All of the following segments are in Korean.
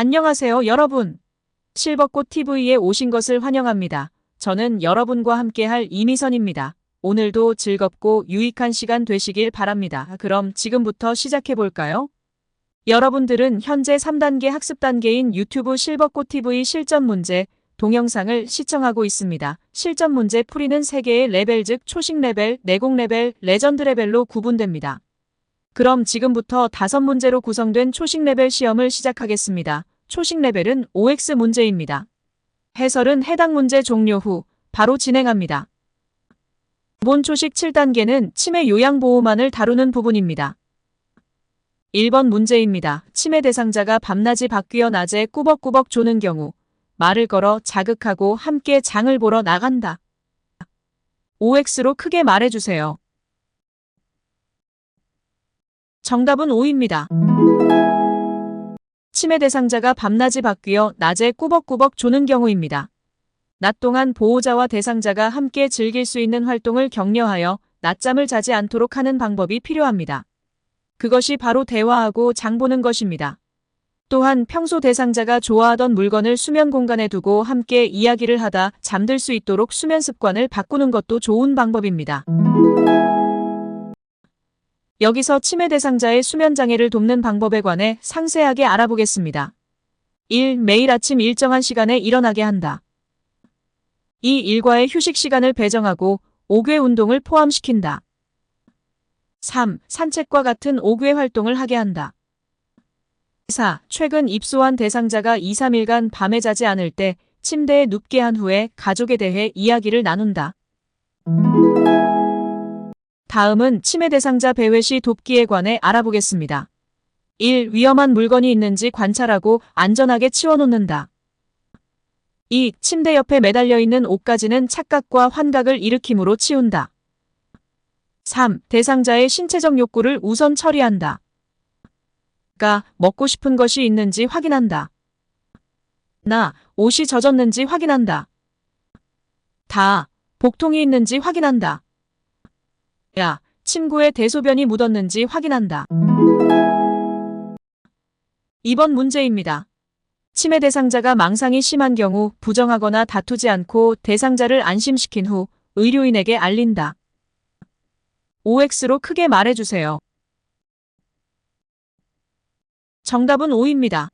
안녕하세요, 여러분. 실버꽃 TV에 오신 것을 환영합니다. 저는 여러분과 함께할 이미선입니다. 오늘도 즐겁고 유익한 시간 되시길 바랍니다. 그럼 지금부터 시작해 볼까요? 여러분들은 현재 3단계 학습 단계인 유튜브 실버꽃 TV 실전 문제 동영상을 시청하고 있습니다. 실전 문제 풀이는 3개의 레벨 즉 초식 레벨, 내공 레벨, 레전드 레벨로 구분됩니다. 그럼 지금부터 5문제로 구성된 초식 레벨 시험을 시작하겠습니다. 초식 레벨은 OX 문제입니다. 해설은 해당 문제 종료 후 바로 진행합니다. 기본 초식 7단계는 치매 요양보호만을 다루는 부분입니다. 1번 문제입니다. 치매 대상자가 밤낮이 바뀌어 낮에 꾸벅꾸벅 조는 경우 말을 걸어 자극하고 함께 장을 보러 나간다. OX로 크게 말해주세요. 정답은 O입니다. 치매 대상자가 밤낮이 바뀌어 낮에 꾸벅꾸벅 조는 경우입니다. 낮 동안 보호자와 대상자가 함께 즐길 수 있는 활동을 격려하여 낮잠을 자지 않도록 하는 방법이 필요합니다. 그것이 바로 대화하고 장 보는 것입니다. 또한 평소 대상자가 좋아하던 물건을 수면 공간에 두고 함께 이야기를 하다 잠들 수 있도록 수면 습관을 바꾸는 것도 좋은 방법입니다. 여기서 치매 대상자의 수면 장애를 돕는 방법에 관해 상세하게 알아보겠습니다. 1. 매일 아침 일정한 시간에 일어나게 한다. 2. 일과의 휴식 시간을 배정하고 5궤 운동을 포함시킨다. 3. 산책과 같은 5궤 활동을 하게 한다. 4. 최근 입소한 대상자가 2, 3일간 밤에 자지 않을 때 침대에 눕게 한 후에 가족에 대해 이야기를 나눈다. 다음은 치매 대상자 배회 시 돕기에 관해 알아보겠습니다. 1. 위험한 물건이 있는지 관찰하고 안전하게 치워놓는다. 2. 침대 옆에 매달려 있는 옷가지는 착각과 환각을 일으킴으로 치운다. 3. 대상자의 신체적 욕구를 우선 처리한다. 먹고 싶은 것이 있는지 확인한다. 옷이 젖었는지 확인한다. 복통이 있는지 확인한다. 침구에 대소변이 묻었는지 확인한다. 2번 문제입니다. 치매 대상자가 망상이 심한 경우 부정하거나 다투지 않고 대상자를 안심시킨 후 의료인에게 알린다. OX로 크게 말해주세요. 정답은 O입니다.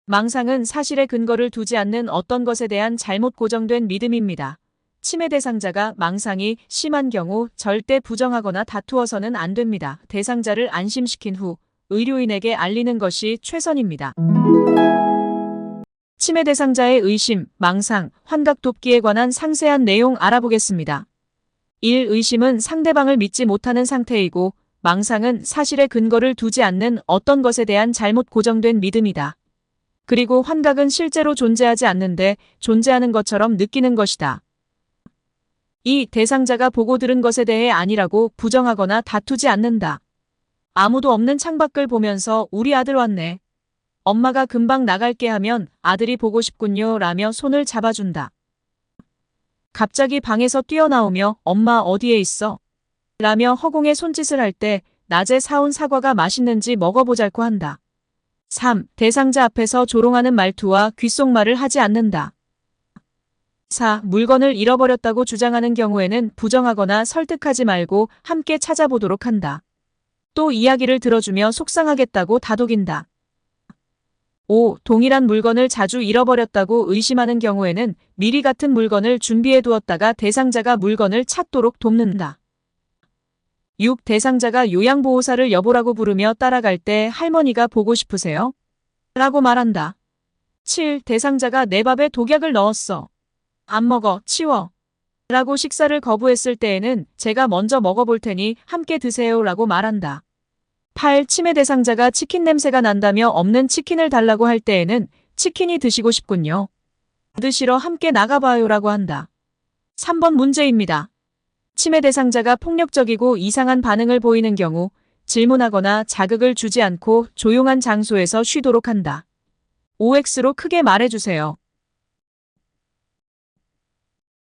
망상은 사실의 근거를 두지 않는 어떤 것에 대한 잘못 고정된 믿음입니다. 치매 대상자가 망상이 심한 경우 절대 부정하거나 다투어서는 안 됩니다. 대상자를 안심시킨 후 의료인에게 알리는 것이 최선입니다. 치매 대상자의 의심, 망상, 환각 돕기에 관한 상세한 내용 알아보겠습니다. 1. 의심은 상대방을 믿지 못하는 상태이고 망상은 사실의 근거를 두지 않는 어떤 것에 대한 잘못 고정된 믿음이다. 그리고 환각은 실제로 존재하지 않는데 존재하는 것처럼 느끼는 것이다. 2. 대상자가 보고 들은 것에 대해 아니라고 부정하거나 다투지 않는다. 아무도 없는 창밖을 보면서 우리 아들 왔네. 엄마가 금방 나갈게 하면 아들이 보고 싶군요 라며 손을 잡아준다. 갑자기 방에서 뛰어나오며 엄마 어디에 있어? 라며 허공에 손짓을 할 때 낮에 사온 사과가 맛있는지 먹어보자고 한다. 3. 대상자 앞에서 조롱하는 말투와 귓속말을 하지 않는다. 4. 물건을 잃어버렸다고 주장하는 경우에는 부정하거나 설득하지 말고 함께 찾아보도록 한다. 또 이야기를 들어주며 속상하겠다고 다독인다. 5. 동일한 물건을 자주 잃어버렸다고 의심하는 경우에는 미리 같은 물건을 준비해 두었다가 대상자가 물건을 찾도록 돕는다. 6. 대상자가 요양보호사를 여보라고 부르며 따라갈 때 할머니가 보고 싶으세요? 라고 말한다. 7. 대상자가 내 밥에 독약을 넣었어. 안 먹어, 치워. 라고 식사를 거부했을 때에는 제가 먼저 먹어볼 테니 함께 드세요 라고 말한다. 8. 치매 대상자가 치킨 냄새가 난다며 없는 치킨을 달라고 할 때에는 치킨이 드시고 싶군요. 드시러 함께 나가봐요 라고 한다. 3번 문제입니다. 치매 대상자가 폭력적이고 이상한 반응을 보이는 경우 질문하거나 자극을 주지 않고 조용한 장소에서 쉬도록 한다. OX로 크게 말해주세요.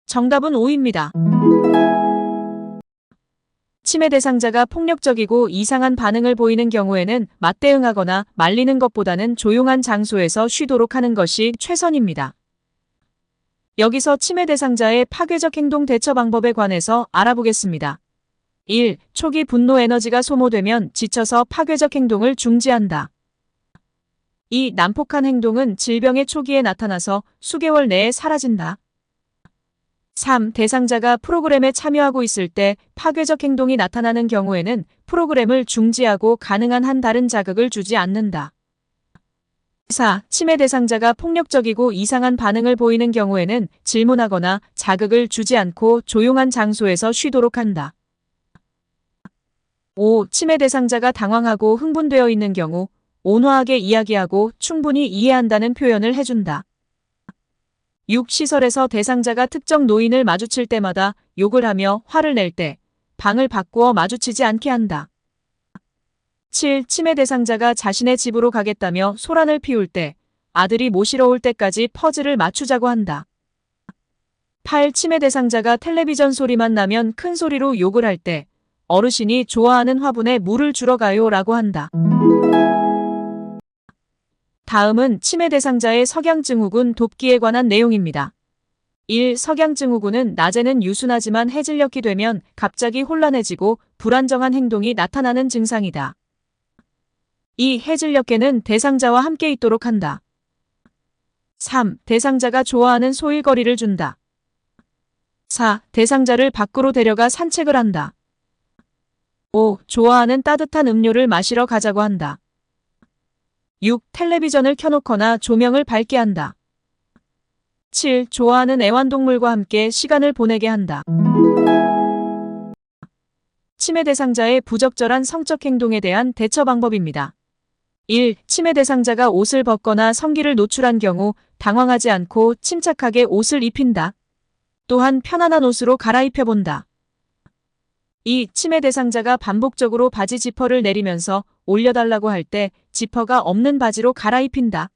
정답은 O입니다. 침해 대상자가 폭력적이고 이상한 반응을 보이는 경우에는 맞대응하거나 말리는 것보다는 조용한 장소에서 쉬도록 하는 것이 최선입니다. 여기서 침해 대상자의 파괴적 행동 대처 방법에 관해서 알아보겠습니다. 1. 초기 분노 에너지가 소모되면 지쳐서 파괴적 행동을 중지한다. 2. 난폭한 행동은 질병의 초기에 나타나서 수개월 내에 사라진다. 3. 대상자가 프로그램에 참여하고 있을 때 파괴적 행동이 나타나는 경우에는 프로그램을 중지하고 가능한 한 다른 자극을 주지 않는다. 4. 침해 대상자가 폭력적이고 이상한 반응을 보이는 경우에는 질문하거나 자극을 주지 않고 조용한 장소에서 쉬도록 한다. 5. 침해 대상자가 당황하고 흥분되어 있는 경우 온화하게 이야기하고 충분히 이해한다는 표현을 해준다. 6. 시설에서 대상자가 특정 노인을 마주칠 때마다 욕을 하며 화를 낼 때 방을 바꾸어 마주치지 않게 한다. 7. 침해 대상자가 자신의 집으로 가겠다며 소란을 피울 때 아들이 모시러 올 때까지 퍼즐을 맞추자고 한다. 8. 침해 대상자가 텔레비전 소리만 나면 큰 소리로 욕을 할 때 어르신이 좋아하는 화분에 물을 주러 가요 라고 한다. 다음은 침해 대상자의 석양증후군 돕기에 관한 내용입니다. 1. 석양증후군은 낮에는 유순하지만 해질녘이 되면 갑자기 혼란해지고 불안정한 행동이 나타나는 증상이다. 2. 해질녘에는 대상자와 함께 있도록 한다. 3. 대상자가 좋아하는 소일거리를 준다. 4. 대상자를 밖으로 데려가 산책을 한다. 5. 좋아하는 따뜻한 음료를 마시러 가자고 한다. 6. 텔레비전을 켜놓거나 조명을 밝게 한다. 7. 좋아하는 애완동물과 함께 시간을 보내게 한다. 침해 대상자의 부적절한 성적 행동에 대한 대처 방법입니다. 1. 침해 대상자가 옷을 벗거나 성기를 노출한 경우 당황하지 않고 침착하게 옷을 입힌다. 또한 편안한 옷으로 갈아입혀본다. 2. 침해 대상자가 반복적으로 바지 지퍼를 내리면서 올려달라고 할 때 지퍼가 없는 바지로 갈아입힌다.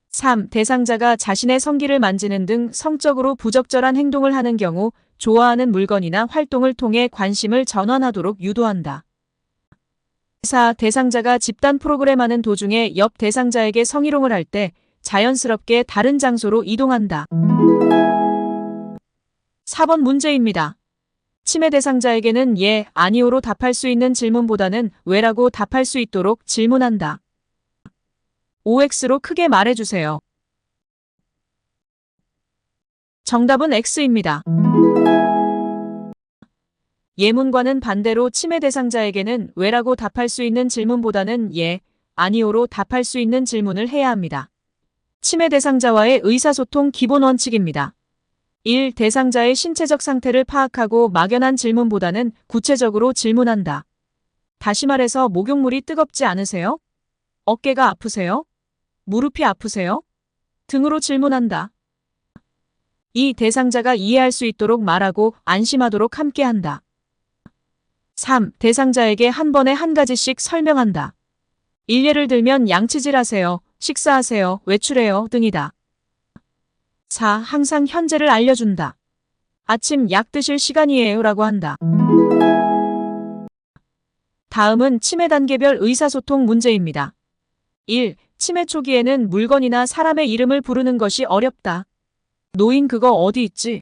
3. 대상자가 자신의 성기를 만지는 등 성적으로 부적절한 행동을 하는 경우 좋아하는 물건이나 활동을 통해 관심을 전환하도록 유도한다. 4. 대상자가 집단 프로그램 하는 도중에 옆 대상자에게 성희롱을 할 때 자연스럽게 다른 장소로 이동한다. 4번 문제입니다. 침해 대상자에게는 예, 아니오로 답할 수 있는 질문보다는 왜라고 답할 수 있도록 질문한다. OX로 크게 말해주세요. 정답은 X입니다. 예문과는 반대로 침해 대상자에게는 왜라고 답할 수 있는 질문보다는 예, 아니오로 답할 수 있는 질문을 해야 합니다. 침해 대상자와의 의사소통 기본 원칙입니다. 1. 대상자의 신체적 상태를 파악하고 막연한 질문보다는 구체적으로 질문한다. 다시 말해서 목욕물이 뜨겁지 않으세요? 어깨가 아프세요? 무릎이 아프세요? 등으로 질문한다. 2. 대상자가 이해할 수 있도록 말하고 안심하도록 함께한다. 3. 대상자에게 한 번에 한 가지씩 설명한다. 일례를 들면 양치질하세요, 식사하세요, 외출해요 등이다. 4. 항상 현재를 알려준다. 아침 약 드실 시간이에요 라고 한다. 다음은 침해 단계별 의사소통 문제입니다. 1. 침해 초기에는 물건이나 사람의 이름을 부르는 것이 어렵다. 노인 그거 어디 있지?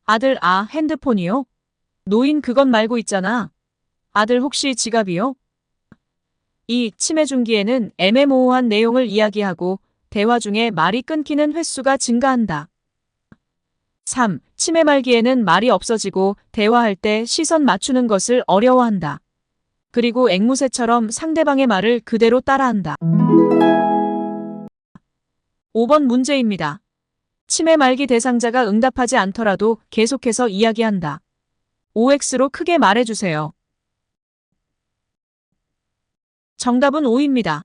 아들 핸드폰이요? 노인 그건 말고 있잖아. 아들 혹시 지갑이요? 2. 침해 중기에는 애매모호한 내용을 이야기하고 대화 중에 말이 끊기는 횟수가 증가한다. 3. 침해 말기에는 말이 없어지고 대화할 때 시선 맞추는 것을 어려워한다. 그리고 앵무새처럼 상대방의 말을 그대로 따라한다. 5번 문제입니다. 침해 말기 대상자가 응답하지 않더라도 계속해서 이야기한다. OX로 크게 말해주세요. 정답은 O입니다.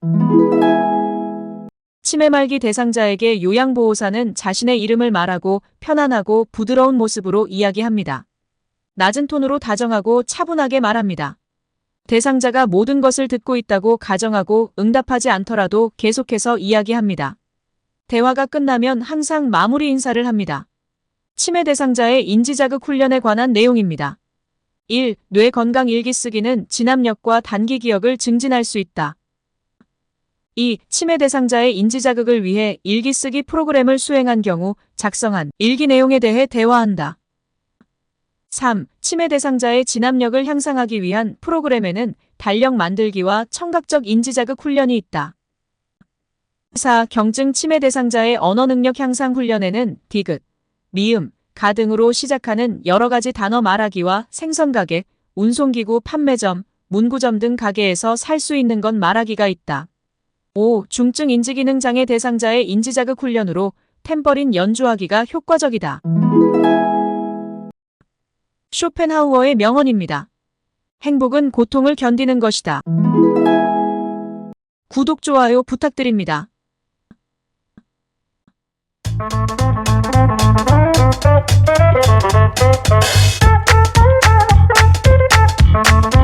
침해 말기 대상자에게 요양보호사는 자신의 이름을 말하고 편안하고 부드러운 모습으로 이야기합니다. 낮은 톤으로 다정하고 차분하게 말합니다. 대상자가 모든 것을 듣고 있다고 가정하고 응답하지 않더라도 계속해서 이야기합니다. 대화가 끝나면 항상 마무리 인사를 합니다. 침해 대상자의 인지자극 훈련에 관한 내용입니다. 1. 뇌 건강 일기 쓰기는 진압력과 단기 기억을 증진할 수 있다. 2. 치매 대상자의 인지 자극을 위해 일기 쓰기 프로그램을 수행한 경우 작성한 일기 내용에 대해 대화한다. 3. 치매 대상자의 진압력을 향상하기 위한 프로그램에는 달력 만들기와 청각적 인지 자극 훈련이 있다. 4. 경증 치매 대상자의 언어 능력 향상 훈련에는 디귿, 미음, 가 등으로 시작하는 여러 가지 단어 말하기와 생선가게, 운송기구 판매점, 문구점 등 가게에서 살 수 있는 것 말하기가 있다. 5. 중증 인지기능 장애 대상자의 인지자극 훈련으로 탬버린 연주하기가 효과적이다. 쇼펜하우어의 명언입니다. 행복은 고통을 견디는 것이다. 구독, 좋아요 부탁드립니다. Thank you.